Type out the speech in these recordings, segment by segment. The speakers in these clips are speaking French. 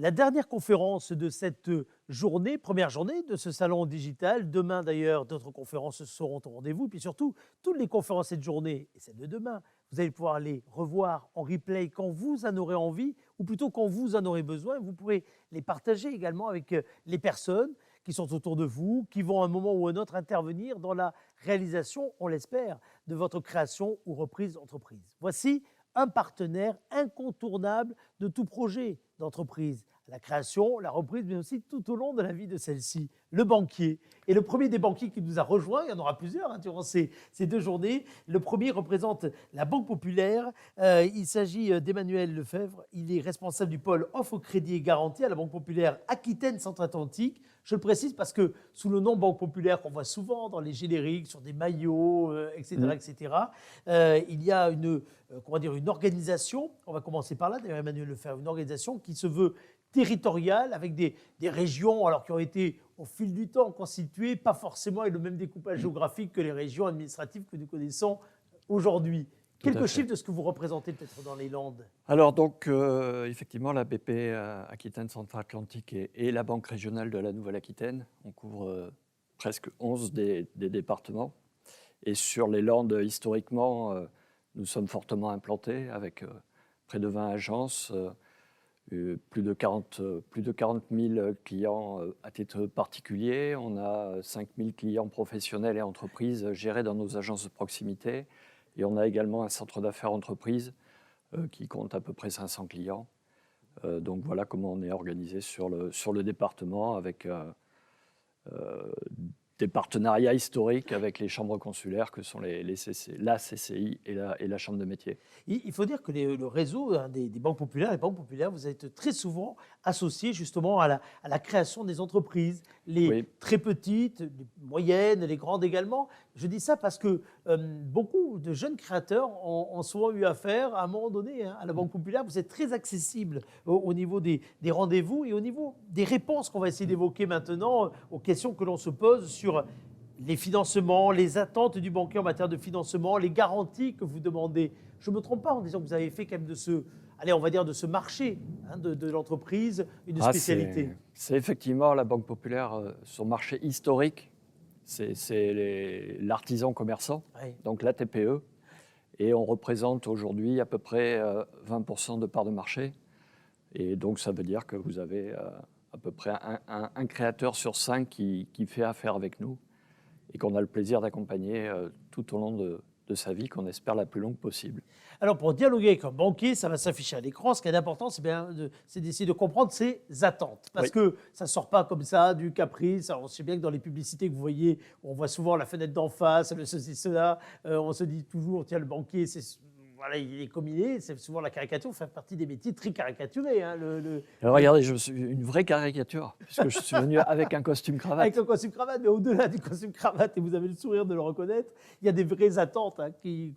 La dernière conférence de cette journée, première journée de ce salon digital. Demain d'ailleurs, d'autres conférences seront au rendez-vous. Puis surtout, toutes les conférences cette journée et celles de demain, vous allez pouvoir les revoir en replay quand vous en aurez envie, ou plutôt quand vous en aurez besoin. Vous pourrez les partager également avec les personnes qui sont autour de vous, qui vont à un moment ou à un autre intervenir dans la réalisation, on l'espère, de votre création ou reprise d'entreprise. Voici un partenaire incontournable de tout projet d'entreprise, la création, la reprise, mais aussi tout au long de la vie de celle-ci, le banquier. Et le premier des banquiers qui nous a rejoints, il y en aura plusieurs durant ces 2 journées, le premier représente la Banque Populaire. Il s'agit d'Emmanuel Lefebvre. Il est responsable du pôle offre crédit et garantie à la Banque Populaire Aquitaine Centre-Atlantique. Je le précise parce que sous le nom Banque Populaire qu'on voit souvent dans les génériques, sur des maillots, etc., il y a une organisation, on va commencer par là, d'ailleurs Emmanuel Lefebvre, une organisation qui se veut territoriale avec des régions alors, qui ont été au fil du temps constituées, pas forcément avec le même découpage géographique que les régions administratives que nous connaissons aujourd'hui. Quelques chiffres de ce que vous représentez peut-être dans les Landes. Alors donc, effectivement, la BP Aquitaine Centre-Atlantique et la Banque régionale de la Nouvelle-Aquitaine, on couvre presque 11 des départements. Et sur les Landes, historiquement, nous sommes fortement implantés avec près de 20 agences, plus de 40 000 clients à titre particulier. On a 5 000 clients professionnels et entreprises gérés dans nos agences de proximité. Et on a également un centre d'affaires entreprise qui compte à peu près 500 clients. Donc voilà comment on est organisé sur le département avec des partenariats historiques avec les chambres consulaires que sont la CCI et la Chambre de métier. Il faut dire que le réseau des banques populaires, les banques populaires, vous êtes très souvent associés justement à la création des entreprises, les très petites, les moyennes, les grandes également. Je dis ça parce que beaucoup de jeunes créateurs ont souvent eu affaire à un moment donné à la Banque populaire. Vous êtes très accessible au niveau des rendez-vous et au niveau des réponses qu'on va essayer d'évoquer maintenant aux questions que l'on se pose sur les financements, les attentes du banquier en matière de financement, les garanties que vous demandez. Je ne me trompe pas en disant que vous avez fait quand même de ce marché de l'entreprise une spécialité. C'est effectivement la Banque populaire, son marché historique, c'est l'artisan commerçant, donc la TPE. Et on représente aujourd'hui à peu près 20% de part de marché. Et donc ça veut dire que vous avez à peu près un créateur sur 5 qui fait affaire avec nous et qu'on a le plaisir d'accompagner tout au long de sa vie, qu'on espère la plus longue possible. Alors, pour dialoguer avec un banquier, ça va s'afficher à l'écran. Ce qui est important, c'est d'essayer de comprendre ses attentes. Parce que ça ne sort pas comme ça, du caprice. Alors, on sait bien que dans les publicités que vous voyez, on voit souvent la fenêtre d'en face, le ceci, cela. On se dit toujours, tiens, le banquier, voilà, il est comme il est. C'est souvent la caricature, fait partie des métiers très caricaturés. Alors regardez, je suis une vraie caricature, puisque je suis venu avec un costume cravate. Avec un costume cravate, mais au-delà du costume cravate, et vous avez le sourire de le reconnaître, il y a des vraies attentes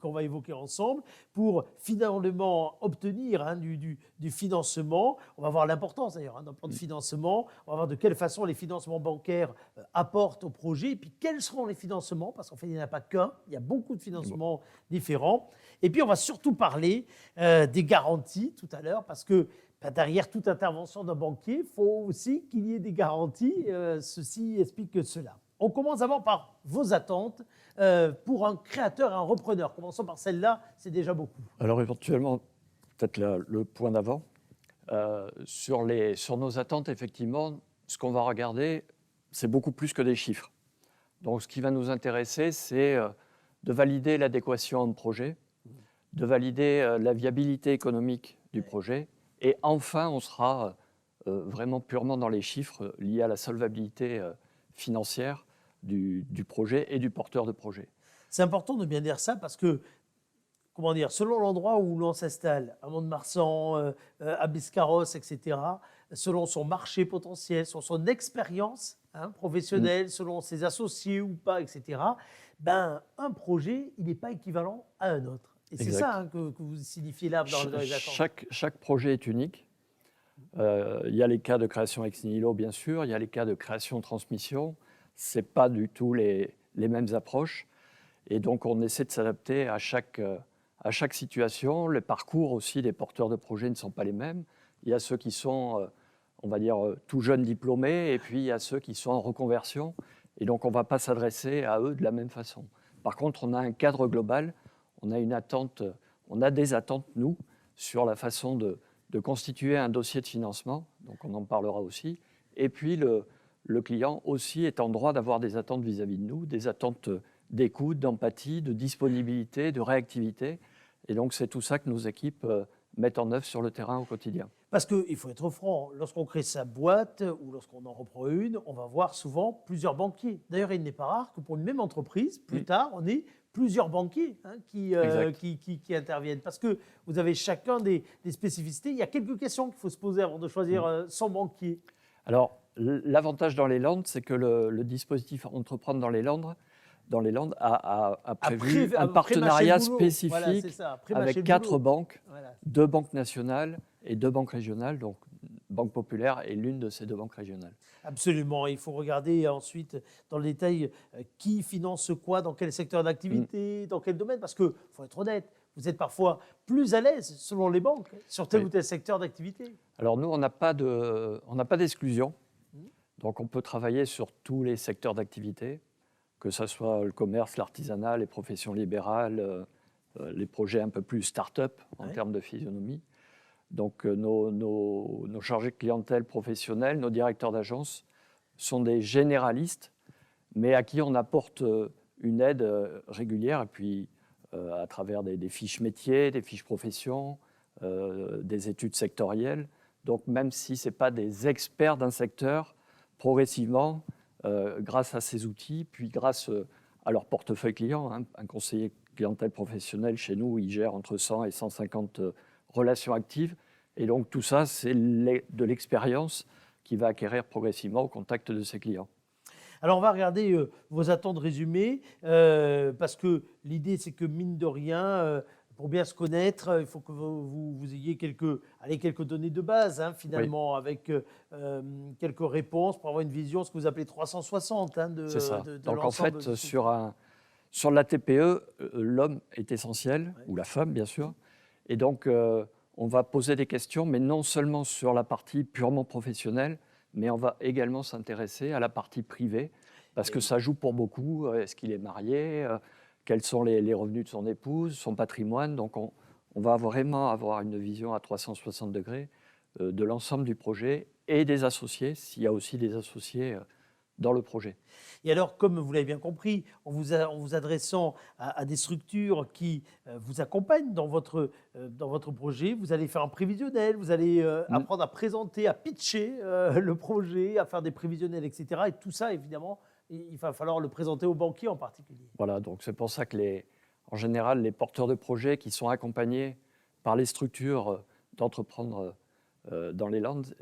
qu'on va évoquer ensemble pour finalement obtenir du financement. On va voir l'importance d'ailleurs d'un plan de financement. On va voir de quelle façon les financements bancaires apportent au projet, et puis quels seront les financements, parce qu'en fait, il n'y en a pas qu'un, il y a beaucoup de financements différents. Et puis, on va surtout parler des garanties tout à l'heure, parce que derrière toute intervention d'un banquier, il faut aussi qu'il y ait des garanties. Ceci explique cela. On commence d'abord par vos attentes pour un créateur et un repreneur. Commençons par celle-là, c'est déjà beaucoup. Alors éventuellement, peut-être le point d'avant. Sur nos attentes, effectivement, ce qu'on va regarder, c'est beaucoup plus que des chiffres. Donc ce qui va nous intéresser, c'est de valider l'adéquation en projet, de valider la viabilité économique du projet. Et enfin, on sera vraiment purement dans les chiffres liés à la solvabilité financière du projet et du porteur de projet. C'est important de bien dire ça parce que, selon l'endroit où l'on s'installe, à Mont-de-Marsan, à Biscarrosse, etc., selon son marché potentiel, selon son expérience professionnelle, selon ses associés ou pas, etc., un projet, il n'est pas équivalent à un autre. Et c'est ça que vous signifiez là dans les attentes. Chaque projet est unique. Il y a les cas de création ex nihilo, bien sûr. Il y a les cas de création-transmission. Ce n'est pas du tout les mêmes approches. Et donc, on essaie de s'adapter à chaque situation. Les parcours aussi des porteurs de projets ne sont pas les mêmes. Il y a ceux qui sont on va dire, tout jeunes diplômés, et puis il y a ceux qui sont en reconversion. Et donc, on ne va pas s'adresser à eux de la même façon. Par contre, on a un cadre global, on a des attentes, nous, sur la façon de constituer un dossier de financement, donc on en parlera aussi. Et puis, le client aussi est en droit d'avoir des attentes vis-à-vis de nous, des attentes d'écoute, d'empathie, de disponibilité, de réactivité. Et donc, c'est tout ça que nos équipes mettent en œuvre sur le terrain au quotidien. Parce qu'il faut être franc, lorsqu'on crée sa boîte ou lorsqu'on en reprend une, on va voir souvent plusieurs banquiers. D'ailleurs, il n'est pas rare que pour une même entreprise, plus tard, on ait plusieurs banquiers qui interviennent. Parce que vous avez chacun des spécificités. Il y a quelques questions qu'il faut se poser avant de choisir son banquier. Alors, l'avantage dans les Landes, c'est que le dispositif Entreprendre dans les Landes a prévu un partenariat spécifique avec 4 banques, 2 banques nationales et 2 banques régionales, donc Banque Populaire est l'une de ces 2 banques régionales. Absolument. Il faut regarder ensuite dans le détail qui finance quoi, dans quel secteur d'activité, dans quel domaine. Parce qu'il faut être honnête, vous êtes parfois plus à l'aise, selon les banques, sur tel ou tel secteur d'activité. Alors nous, on n'a pas d'exclusion. Donc on peut travailler sur tous les secteurs d'activité, que ce soit le commerce, l'artisanat, les professions libérales, les projets un peu plus start-up en termes de physionomie. Donc nos chargés de clientèle professionnels, nos directeurs d'agence sont des généralistes, mais à qui on apporte une aide régulière, et puis à travers des fiches métiers, des fiches professions, des études sectorielles. Donc même si ce n'est pas des experts d'un secteur, progressivement, grâce à ces outils, puis grâce à leur portefeuille client, un conseiller clientèle professionnelle chez nous, il gère entre 100 et 150 relations actives. Et donc tout ça, c'est de l'expérience qu'il va acquérir progressivement au contact de ses clients. Alors on va regarder vos attentes résumées, parce que l'idée c'est que mine de rien, pour bien se connaître, il faut que vous ayez quelques données de base, finalement, avec quelques réponses pour avoir une vision, ce que vous appelez 360 de C'est ça. de Donc en l'ensemble. fait, sur la TPE, l'homme est essentiel, ou la femme bien sûr. Et donc on va poser des questions, mais non seulement sur la partie purement professionnelle, mais on va également s'intéresser à la partie privée, parce que ça joue pour beaucoup. Est-ce qu'il est marié? Quels sont les revenus de son épouse, son patrimoine? Donc on va vraiment avoir une vision à 360 degrés de l'ensemble du projet et des associés, s'il y a aussi des associés dans le projet. Et alors, comme vous l'avez bien compris, en vous adressant à des structures qui vous accompagnent dans votre projet, vous allez faire un prévisionnel, vous allez apprendre à présenter, à pitcher le projet, à faire des prévisionnels, etc. Et tout ça, évidemment, il va falloir le présenter aux banquiers en particulier. Voilà, donc c'est pour ça que en général, les porteurs de projets qui sont accompagnés par les structures d'entreprendre dans les Landes,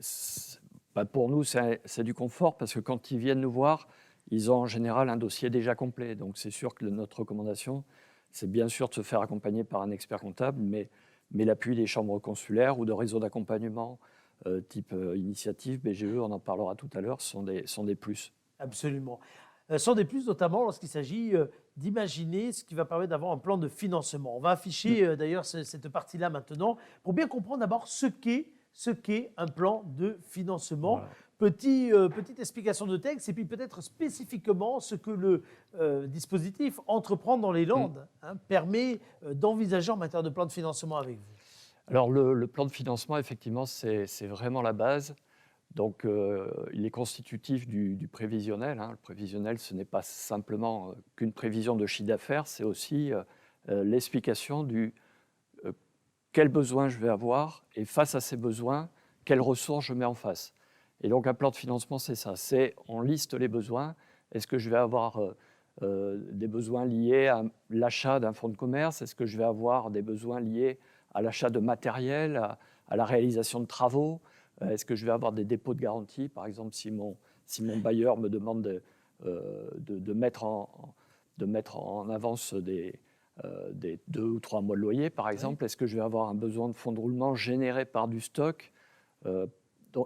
pour nous, c'est du confort, parce que quand ils viennent nous voir, ils ont en général un dossier déjà complet. Donc c'est sûr que notre recommandation, c'est bien sûr de se faire accompagner par un expert comptable, mais l'appui des chambres consulaires ou de réseaux d'accompagnement type Initiative, BGE, on en parlera tout à l'heure, sont des plus. Absolument. Sont des plus, notamment lorsqu'il s'agit d'imaginer ce qui va permettre d'avoir un plan de financement. On va afficher d'ailleurs cette partie-là maintenant pour bien comprendre d'abord ce qu'est un plan de financement. Voilà. Petite explication de texte et puis peut-être spécifiquement ce que le dispositif Entreprendre dans les Landes permet d'envisager en matière de plan de financement avec vous. Alors le plan de financement, effectivement, c'est vraiment la base. Donc il est constitutif du prévisionnel. Le prévisionnel, ce n'est pas simplement qu'une prévision de chiffre d'affaires, c'est aussi l'explication du quels besoins je vais avoir et face à ces besoins, quelles ressources je mets en face. Et donc un plan de financement, c'est ça, on liste les besoins. Est-ce que je vais avoir des besoins liés à l'achat d'un fonds de commerce? Est-ce que je vais avoir des besoins liés à l'achat de matériel, à la réalisation de travaux? Est-ce que je vais avoir des dépôts de garantie? Par exemple, si mon bailleur me demande de mettre en avance des 2 ou 3 mois de loyer, par exemple, est-ce que je vais avoir un besoin de fonds de roulement généré par du stock?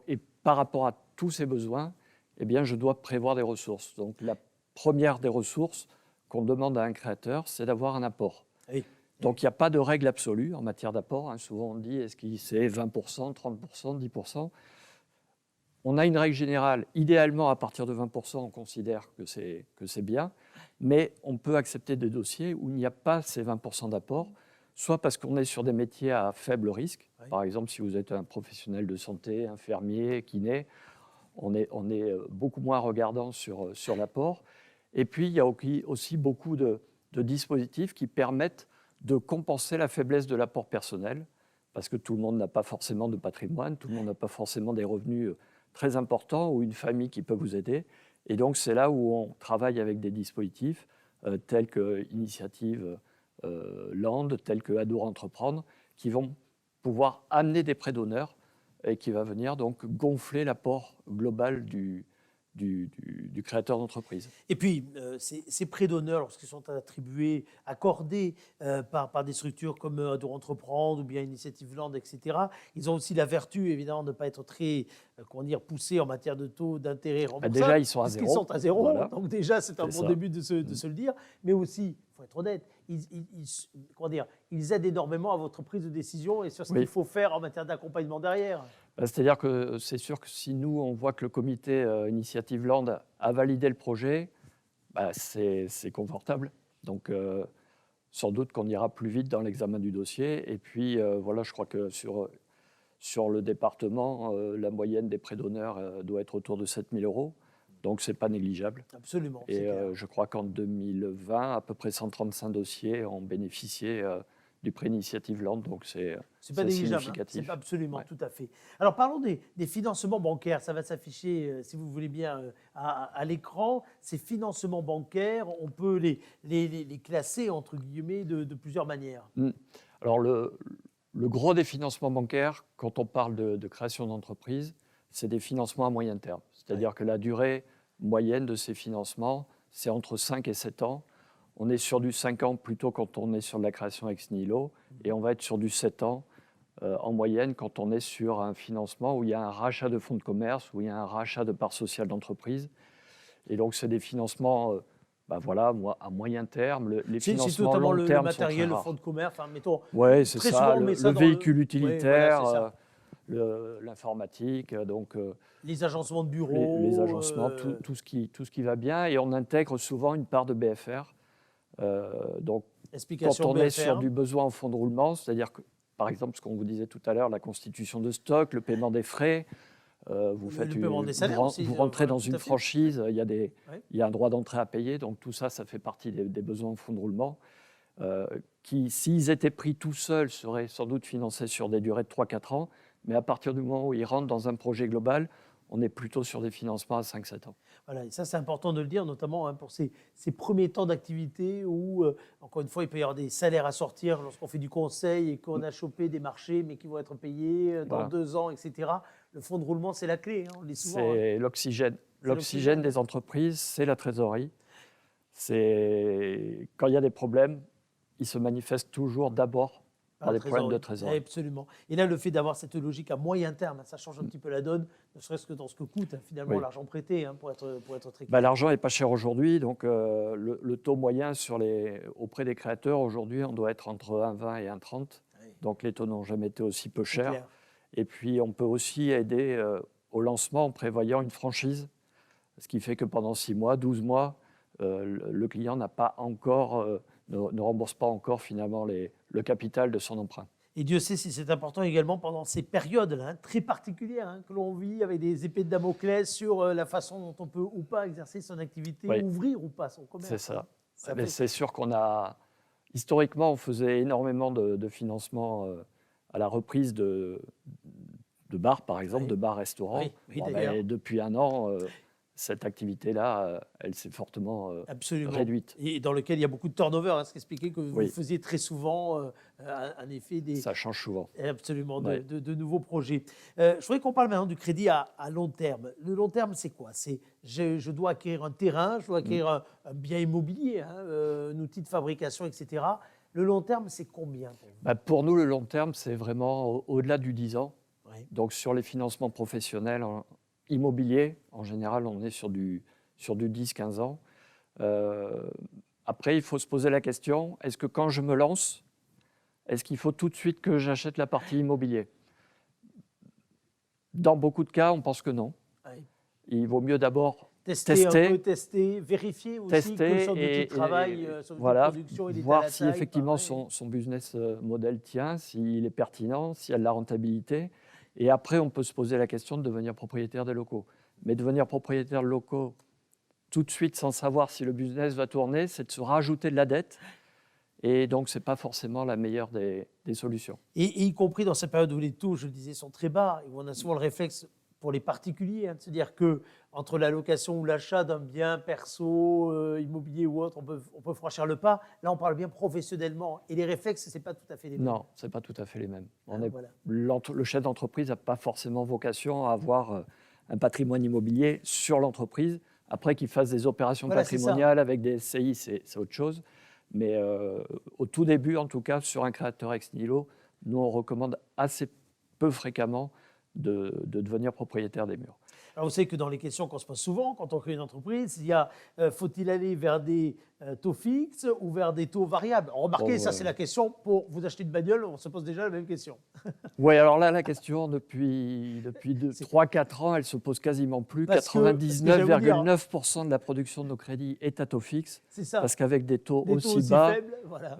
Et par rapport à tous ces besoins, eh bien, je dois prévoir des ressources. Donc, la première des ressources qu'on demande à un créateur, c'est d'avoir un apport. Oui. Donc, il n'y a pas de règle absolue en matière d'apport. Souvent, on dit, est-ce que c'est 20%, 30%, 10%? on a une règle générale, idéalement à partir de 20%, on considère que c'est bien, mais on peut accepter des dossiers où il n'y a pas ces 20% d'apport, soit parce qu'on est sur des métiers à faible risque, Oui. par exemple si vous êtes un professionnel de santé, infirmier, kiné, on est beaucoup moins regardant sur l'apport. Et puis il y a aussi beaucoup de dispositifs qui permettent de compenser la faiblesse de l'apport personnel, parce que tout le monde n'a pas forcément de patrimoine, tout le monde n'a pas forcément des revenus très importants ou une famille qui peut vous aider. Et donc, c'est là où on travaille avec des dispositifs tels que Initiative Land, tels que Adour Entreprendre, qui vont pouvoir amener des prêts d'honneur et qui va venir donc gonfler l'apport global du créateur d'entreprise. Et puis, ces prêts d'honneur, lorsqu'ils sont attribués, accordés par des structures comme Adour Entreprendre ou bien Initiative Land, etc., ils ont aussi la vertu, évidemment, de ne pas être très poussés en matière de taux d'intérêt remboursables. Déjà, ils sont à zéro. Ils sont à zéro, voilà. donc déjà, c'est un bon début de se le dire. Mais aussi, il faut être honnête, ils aident énormément à votre prise de décision et sur ce qu'il faut faire en matière d'accompagnement derrière. C'est-à-dire que c'est sûr que si nous, on voit que le comité Initiative Land a validé le projet, c'est confortable. Donc, sans doute qu'on ira plus vite dans l'examen du dossier. Et puis, je crois que sur le département, la moyenne des prêts d'honneur doit être autour de 7 000 €. Donc, ce n'est pas négligeable. Absolument. Et je crois qu'en 2020, à peu près 135 dossiers ont bénéficié du prêt Initiative Land, donc c'est pas négligeable, significatif. C'est absolument, tout à fait. Alors parlons des financements bancaires, ça va s'afficher, si vous voulez bien, à l'écran. Ces financements bancaires, on peut les classer, entre guillemets, de plusieurs manières. Alors le gros des financements bancaires, quand on parle de création d'entreprise, c'est des financements à moyen terme. C'est-à-dire que la durée moyenne de ces financements, c'est entre 5 et 7 ans. On est sur du 5 ans plutôt quand on est sur de la création ex nihilo, et on va être sur du 7 ans en moyenne quand on est sur un financement où il y a un rachat de fonds de commerce, où il y a un rachat de parts sociales d'entreprise. Et donc, c'est des financements à moyen terme. Les financements notamment long terme le matériel, sont le très fonds de commerce, mettons. Oui, c'est très ça, souvent, on met ça le dans véhicule utilitaire, voilà, l'informatique, donc les agencements de bureaux. les agencements, tout ce qui va bien. Et on intègre souvent une part de BFR. Donc, quand on est sur du besoin en fonds de roulement, c'est-à-dire que, par exemple, ce qu'on vous disait tout à l'heure, la constitution de stock, le paiement des frais, vous rentrez dans une franchise, il y a un droit d'entrée à payer, donc tout ça, ça fait partie des besoins en fonds de roulement, qui, s'ils étaient pris tout seuls, seraient sans doute financés sur des durées de 3-4 ans, mais à partir du moment où ils rentrent dans un projet global, on est plutôt sur des financements à 5-7 ans. Voilà, et ça, c'est important de le dire, notamment pour ces premiers temps d'activité où, encore une fois, il peut y avoir des salaires à sortir lorsqu'on fait du conseil et qu'on a chopé des marchés, mais qui vont être payés dans 2 ans, etc. Le fonds de roulement, c'est la clé, on le dit souvent. C'est l'oxygène. L'oxygène des entreprises, c'est la trésorerie. Quand il y a des problèmes, ils se manifestent toujours d'abord par des problèmes de trésorerie. Absolument. Et là, le fait d'avoir cette logique à moyen terme, ça change un petit peu la donne, ne serait-ce que dans ce que coûte finalement l'argent prêté, pour être très clair. L'argent n'est pas cher aujourd'hui, donc le taux moyen auprès des créateurs, aujourd'hui, on doit être entre 1,20 et 1,30. Donc les taux n'ont jamais été aussi peu chers. Et puis, on peut aussi aider au lancement en prévoyant une franchise, ce qui fait que pendant 6 mois, 12 mois, le client n'a pas encore, ne rembourse pas encore finalement le capital de son emprunt. Et Dieu sait si c'est important également pendant ces périodes-là, très particulières que l'on vit, avec des épées de Damoclès sur la façon dont on peut ou pas exercer son activité, ouvrir ou pas son commerce. C'est ça. C'est sûr historiquement, on faisait énormément de financement à la reprise de bars, par exemple, de bars-restaurants. Depuis un an, cette activité-là, elle s'est fortement réduite. Et dans lequel il y a beaucoup de turnover, ce qui expliquait que vous faisiez très souvent un effet des... Ça change souvent. Absolument, de nouveaux projets. Je voudrais qu'on parle maintenant du crédit à long terme. Le long terme, c'est quoi ? Je dois acquérir un terrain, je dois acquérir un bien immobilier, un outil de fabrication, etc. Le long terme, c'est combien pour vous ? Pour nous, le long terme, c'est vraiment au-delà du 10 ans. Donc, sur les financements professionnels immobiliers, en général, on est sur du 10-15 ans. Après, il faut se poser la question, est-ce que quand je me lance, est-ce qu'il faut tout de suite que j'achète la partie immobilier ? Dans beaucoup de cas, on pense que non. il vaut mieux d'abord Tester, vérifier aussi que son outil de travail, son outil voilà, de production, il est à voir la si taille, effectivement pareil. son business model tient, s'il est pertinent, s'il y a de la rentabilité. Et après, on peut se poser la question de devenir propriétaire des locaux. Mais devenir propriétaire de locaux tout de suite sans savoir si le business va tourner, c'est de se rajouter de la dette. Et donc, ce n'est pas forcément la meilleure des solutions. Et y compris dans cette période où les taux, je le disais, sont très bas, et où on a souvent le réflexe pour les particuliers, de se dire que entre la location ou l'achat d'un bien perso, immobilier ou autre, on peut franchir le pas. Là, on parle bien professionnellement. Et les réflexes, ce n'est pas tout à fait les mêmes. Non, ce n'est pas tout à fait les mêmes. Voilà. Le chef d'entreprise n'a pas forcément vocation à avoir un patrimoine immobilier sur l'entreprise. Après qu'il fasse des opérations patrimoniales avec des SCI, c'est autre chose. Mais au tout début, en tout cas, sur un créateur ex nihilo, nous, on recommande assez peu fréquemment de devenir propriétaire des murs. Alors, vous savez que dans les questions qu'on se pose souvent quand on crée une entreprise, il y a faut-il aller vers des taux fixes ou vers des taux variables? Remarquez, ça c'est la question pour vous acheter une bagnole, on se pose déjà la même question. Oui, alors là, la question, depuis 3-4 ans, elle se pose quasiment plus. 99,9% de la production de nos crédits est à taux fixe. C'est ça. Parce qu'avec des taux aussi bas, faibles, voilà.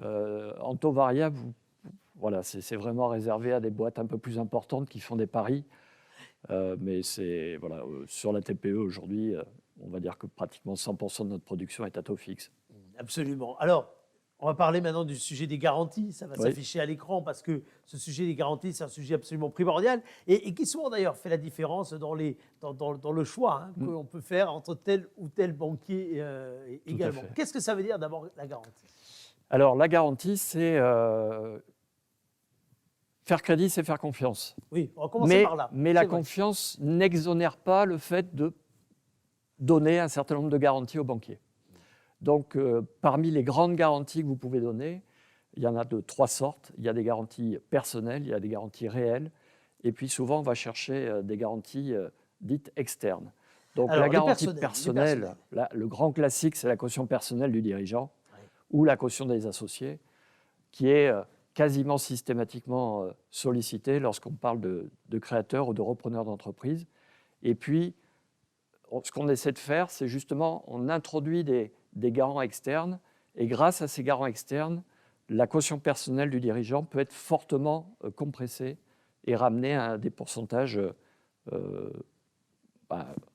En taux variable, voilà, c'est vraiment réservé à des boîtes un peu plus importantes qui font des paris. Mais voilà, sur la TPE aujourd'hui, on va dire que pratiquement 100% de notre production est à taux fixe. Absolument. Alors, on va parler maintenant du sujet des garanties. Ça va s'afficher à l'écran parce que ce sujet des garanties, c'est un sujet absolument primordial et qui souvent d'ailleurs fait la différence dans le choix qu'on peut faire entre tel ou tel banquier également. Qu'est-ce que ça veut dire d'abord la garantie? Alors, la garantie, c'est faire crédit, c'est faire confiance. Oui, on va commencer par là. Mais la confiance n'exonère pas le fait de donner un certain nombre de garanties aux banquiers. Donc, parmi les grandes garanties que vous pouvez donner, il y en a de 3 sortes. Il y a des garanties personnelles, il y a des garanties réelles, et puis souvent, on va chercher des garanties dites externes. Donc, alors, la garantie personnelle, le grand classique, c'est la caution personnelle du dirigeant ou la caution des associés, qui est quasiment systématiquement sollicitée lorsqu'on parle de créateurs ou de repreneurs d'entreprise. Et puis, ce qu'on essaie de faire, c'est justement, on introduit des garants externes, et grâce à ces garants externes, la caution personnelle du dirigeant peut être fortement compressée et ramenée à des pourcentages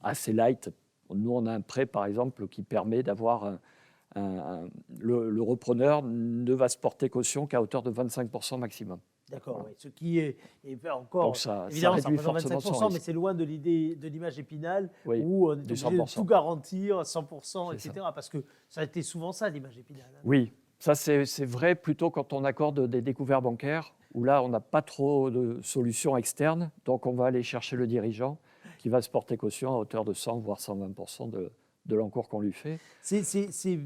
assez light. Nous, on a un prêt, par exemple, qui permet d'avoir le repreneur ne va se porter caution qu'à hauteur de 25% maximum. D'accord, voilà. Ce qui est encore, donc ça évidemment, ça réduit représente 25%, mais c'est loin de l'idée de l'image Épinal où on est obligé de tout garantir à 100%, etc. Parce que ça a été souvent ça, l'image Épinal. Oui, ça c'est vrai plutôt quand on accorde des découverts bancaires, où là, on n'a pas trop de solutions externes, donc on va aller chercher le dirigeant qui va se porter caution à hauteur de 100 voire 120% de l'encours qu'on lui fait. Ces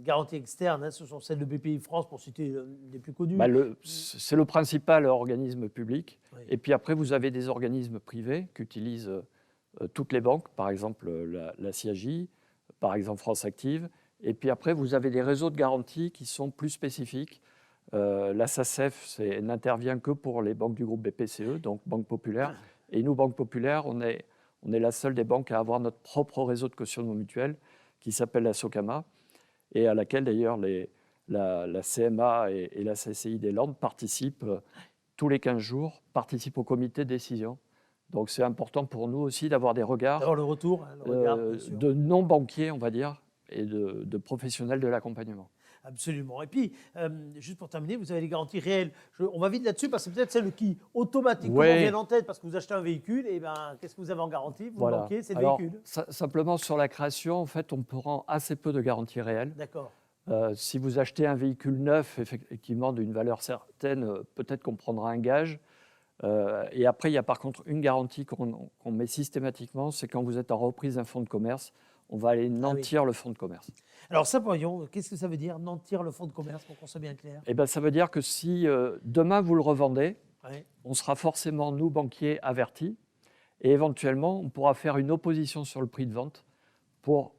garanties externes, ce sont celles de Bpifrance, pour citer les plus connues. C'est le principal organisme public. Oui. Et puis après, vous avez des organismes privés qu'utilisent toutes les banques, par exemple la CIAJ, par exemple France Active. Et puis après, vous avez des réseaux de garantie qui sont plus spécifiques. La SACEF n'intervient que pour les banques du groupe BPCE, donc Banque Populaire. Et nous, Banque Populaire, on est la seule des banques à avoir notre propre réseau de cautionnement mutuel qui s'appelle la SOCAMA et à laquelle d'ailleurs la CMA et la CCI des Landes participent tous les 15 jours, participent au comité de décision. Donc c'est important pour nous aussi d'avoir des regards, d'avoir le retour, de non-banquiers, on va dire, et de professionnels de l'accompagnement. Absolument. Et puis, juste pour terminer, vous avez les garanties réelles. On va vite là-dessus parce que c'est peut-être celles qui automatiquement viennent en tête parce que vous achetez un véhicule, et qu'est-ce que vous avez en garantie? Vous banquiez, c'est le véhicule. Simplement sur la création, en fait, on prend assez peu de garanties réelles. D'accord. Si vous achetez un véhicule neuf, effectivement, d'une valeur certaine, peut-être qu'on prendra un gage. Et après, il y a par contre une garantie qu'on met systématiquement, c'est quand vous êtes en reprise d'un fonds de commerce, on va aller nantir le fonds de commerce. Alors ça, voyons, qu'est-ce que ça veut dire, nantir le fonds de commerce, pour qu'on soit bien clair? Ça veut dire que si demain vous le revendez, on sera forcément, nous, banquiers, avertis, et éventuellement, on pourra faire une opposition sur le prix de vente pour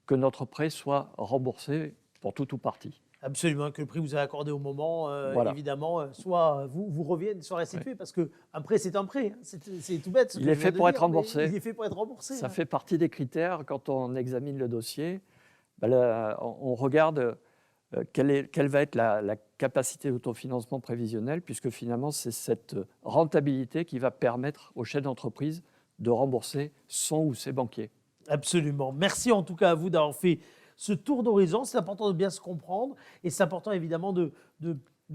que notre prêt soit remboursé pour tout ou partie. Absolument, que le prix vous a accordé au moment, Voilà. évidemment, soit vous revienne, soit restitué, parce qu'un prêt, c'est un prêt. Hein. C'est tout bête. Ce Il que est je viens fait de pour être dire, mais remboursé. Il est fait pour être remboursé. Ça Hein. fait partie des critères quand on examine le dossier. Ben là, on regarde quelle va être la capacité d'autofinancement prévisionnel, puisque finalement, c'est cette rentabilité qui va permettre au chef d'entreprise de rembourser son ou ses banquiers. Absolument. Merci en tout cas à vous d'avoir fait ce tour d'horizon. C'est important de bien se comprendre et c'est important évidemment de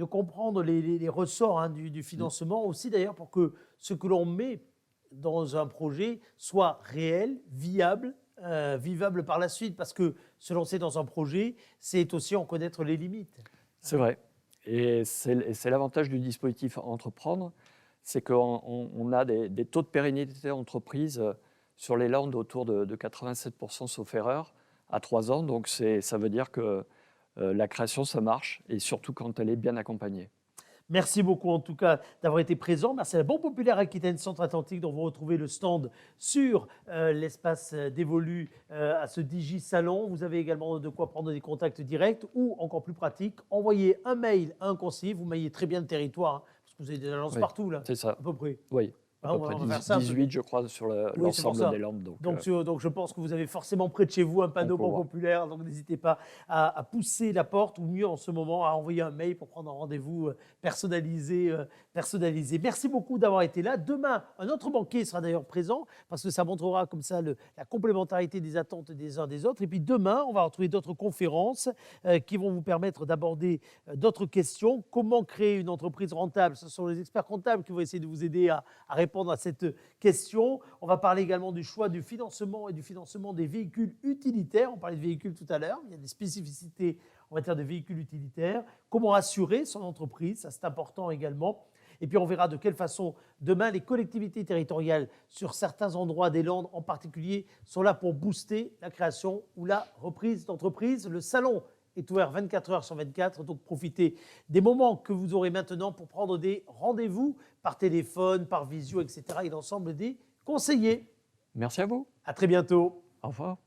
comprendre les ressorts hein, du financement aussi d'ailleurs pour que ce que l'on met dans un projet soit réel, viable, vivable par la suite parce que se lancer dans un projet, c'est aussi en connaître les limites. C'est vrai. Et c'est l'avantage du dispositif Entreprendre, c'est qu'on a des taux de pérennité d'entreprise sur les Landes autour de 87% sauf erreur à 3 ans. Donc ça veut dire que la création, ça marche, et surtout quand elle est bien accompagnée. Merci beaucoup en tout cas d'avoir été présent. Merci à la Banque Populaire Aquitaine Centre-Atlantique dont vous retrouvez le stand sur l'espace d'Evolu à ce Digi Salon. Vous avez également de quoi prendre des contacts directs ou encore plus pratique, envoyer un mail à un conseiller. Vous maillez très bien le territoire hein, parce que vous avez des agences partout là, c'est ça. à peu près. Oui. Ah, À peu près va faire ça 18, je crois, sur l'ensemble des Landes. Donc, je pense que vous avez forcément près de chez vous un panneau Banque Populaire. Donc, n'hésitez pas à pousser la porte ou mieux en ce moment, à envoyer un mail pour prendre un rendez-vous personnalisé. Merci beaucoup d'avoir été là. Demain, un autre banquier sera d'ailleurs présent parce que ça montrera comme ça la complémentarité des attentes des uns des autres. Et puis demain, on va retrouver d'autres conférences qui vont vous permettre d'aborder d'autres questions. Comment créer une entreprise rentable? Ce sont les experts comptables qui vont essayer de vous aider à répondre à cette question. On va parler également du choix du financement et du financement des véhicules utilitaires. On parlait de véhicules tout à l'heure. Il y a des spécificités en matière de véhicules utilitaires. Comment assurer son entreprise, ça c'est important également. Et puis on verra de quelle façon demain les collectivités territoriales sur certains endroits des Landes en particulier sont là pour booster la création ou la reprise d'entreprise. Le salon est ouvert 24 heures sur 24, donc profitez des moments que vous aurez maintenant pour prendre des rendez-vous par téléphone, par visio, etc. et l'ensemble des conseillers. Merci à vous. À très bientôt. Au revoir.